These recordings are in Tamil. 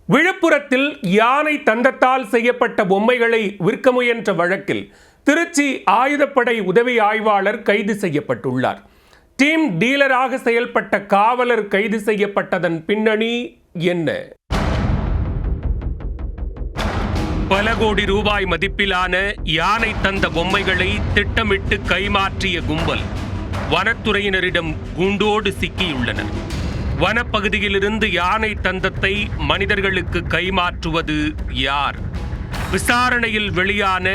விழுப்புரத்தில் யானை தந்தத்தால் செய்யப்பட்ட பொம்மைகளை விற்க முயன்ற வழக்கில் திருச்சி ஆயுதப்படை உதவி ஆய்வாளர் கைது செய்யப்பட்டுள்ளார். டீம் டீலராக செயல்பட்ட காவலர் கைது செய்யப்பட்டதன் பின்னணி என்ன? பல கோடி ரூபாய் மதிப்பிலான யானை தந்த பொம்மைகளை திட்டமிட்டு கைமாற்றிய கும்பல் வனத்துறையினரிடம் கூண்டோடு சிக்கியுள்ளனர். வனப்பகுதியிலிருந்து யானை தந்தத்தை மனிதர்களுக்கு கைமாற்றுவது யார்? விசாரணையில் வெளியான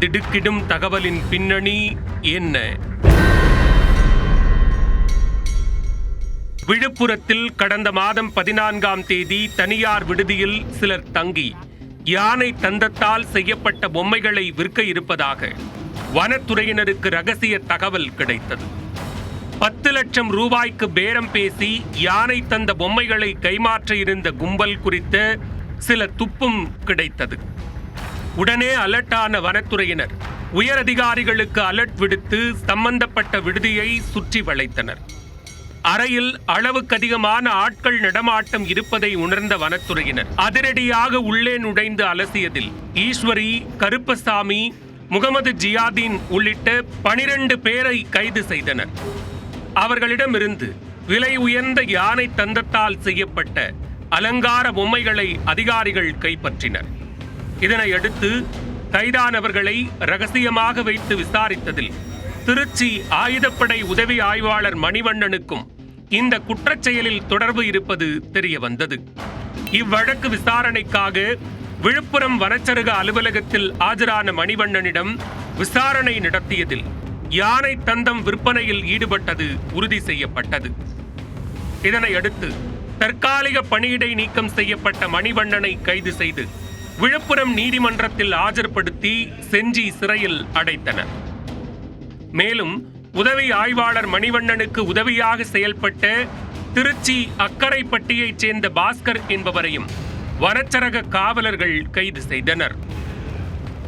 திடுக்கிடும் தகவலின் பின்னணி என்ன? விழுப்புரத்தில் கடந்த மாதம் 14ஆம் தேதி தனியார் விடுதியில் சிலர் தங்கி யானை தந்தத்தால் செய்யப்பட்ட பொம்மைகளை விற்க இருப்பதாக வனத்துறையினருக்கு ரகசிய தகவல் கிடைத்தது. 10 லட்சம் ரூபாய்க்கு பேரம் பேசி யானை தந்த பொம்மைகளை கைமாற்ற இருந்த கும்பல் குறித்த சில துப்பும் கிடைத்தது. உடனே அலர்ட்டான வனத்துறையினர் உயர் அதிகாரிகளுக்கு அலர்ட் விடுத்து சம்பந்தப்பட்ட விடுதியை சுற்றி வளைத்தனர். அறையில் அளவுக்கு அதிகமான ஆட்கள் நடமாட்டம் இருப்பதை உணர்ந்த வனத்துறையினர் அதிரடியாக உள்ளே நுழைந்து அலசியதில் ஈஸ்வரி, கருப்பசாமி, முகமது ஜியாதீன் உள்ளிட்ட 12 பேரை கைது செய்தனர். அவர்களிடமிருந்து விலை உயர்ந்த யானை தந்தத்தால் செய்யப்பட்ட அலங்கார பொம்மைகளை அதிகாரிகள் கைப்பற்றினர். இதனையடுத்து கைதானவர்களை ரகசியமாக வைத்து விசாரித்ததில் திருச்சி ஆயுதப்படை உதவி ஆய்வாளர் மணிவண்ணனுக்கும் இந்த குற்றச்செயலில் தொடர்பு இருப்பது தெரிய வந்தது. இவ்வழக்கு விசாரணைக்காக விழுப்புரம் வனச்சரக அலுவலகத்தில் ஆஜரான மணிவண்ணனிடம் விசாரணை நடத்தியதில் யானை தந்தம் விற்பனையில் ஈடுபட்டது உறுதி செய்யப்பட்டது. இதனையடுத்து தற்காலிக பணியிடை நீக்கம் செய்யப்பட்ட மணிவண்ணனை கைது செய்து விழுப்புரம் நீதிமன்றத்தில் ஆஜர்படுத்தி செஞ்சி சிறையில் அடைத்தனர். மேலும் உதவி ஆய்வாளர் மணிவண்ணனுக்கு உதவியாக செயல்பட்ட திருச்சி அக்கரைப்பட்டியைச் சேர்ந்த பாஸ்கர் என்பவரையும் வனச்சரக காவலர்கள் கைது செய்தனர்.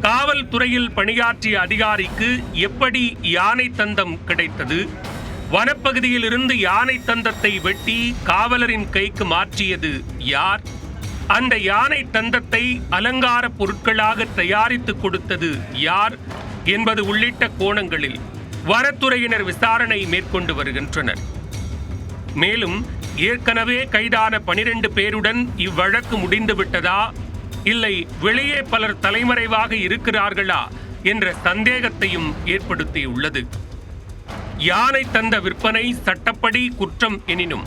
காவல்துறையில் பணியாற்றிய அதிகாரிக்கு எப்படி யானை தந்தம் கிடைத்தது? வனப்பகுதியில் இருந்து யானை தந்தத்தை வெட்டி காவலரின் கைக்கு மாற்றியது யார்? அந்த யானை தந்தத்தை அலங்கார பொருட்களாக தயாரித்து கொடுத்தது யார் என்பது உள்ளிட்ட கோணங்களில் வனத்துறையினர் விசாரணை மேற்கொண்டு வருகின்றனர். மேலும் ஏற்கனவே கைதான 12 பேருடன் இவ்வழக்கு முடிந்துவிட்டதா, இல்லை வெளியே பலர் தலைமறைவாக இருக்கிறார்களா என்ற சந்தேகத்தையும் ஏற்படுத்தியுள்ளது. யானை தந்த விற்பனை சட்டப்படி குற்றம் எனினும்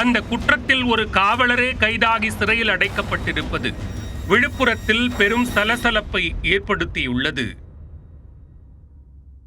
அந்த குற்றத்தில் ஒரு காவலரே கைதாகி சிறையில் அடைக்கப்பட்டிருப்பது விழுப்புரத்தில் பெரும் சலசலப்பை ஏற்படுத்தியுள்ளது.